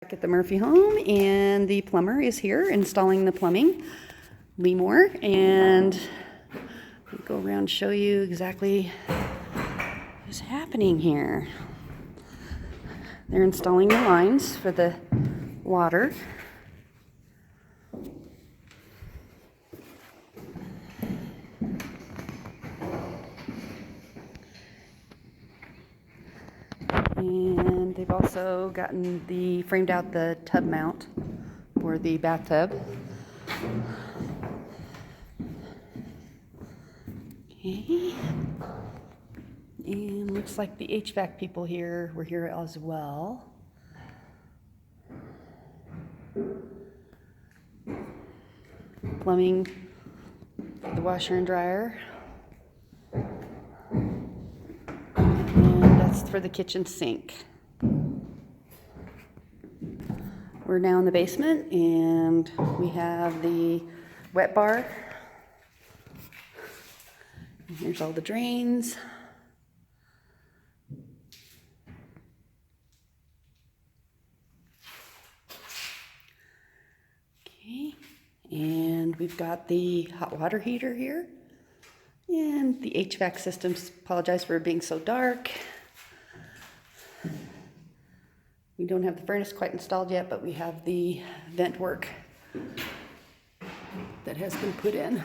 Back at the Murphy home, and the plumber is here installing the plumbing, Lee Moore, and I'll go around and show you exactly what's happening here. They're installing the lines for the water. And they've also framed out the tub mount for the bathtub. Okay. And looks like the HVAC people here were here as well. Plumbing for the washer and dryer. And that's for the kitchen sink. We're now in the basement, and we have the wet bar. And here's all the drains. Okay, and we've got the hot water heater here. And the HVAC systems, apologize for it being so dark. We don't have the furnace quite installed yet, but we have the vent work that has been put in.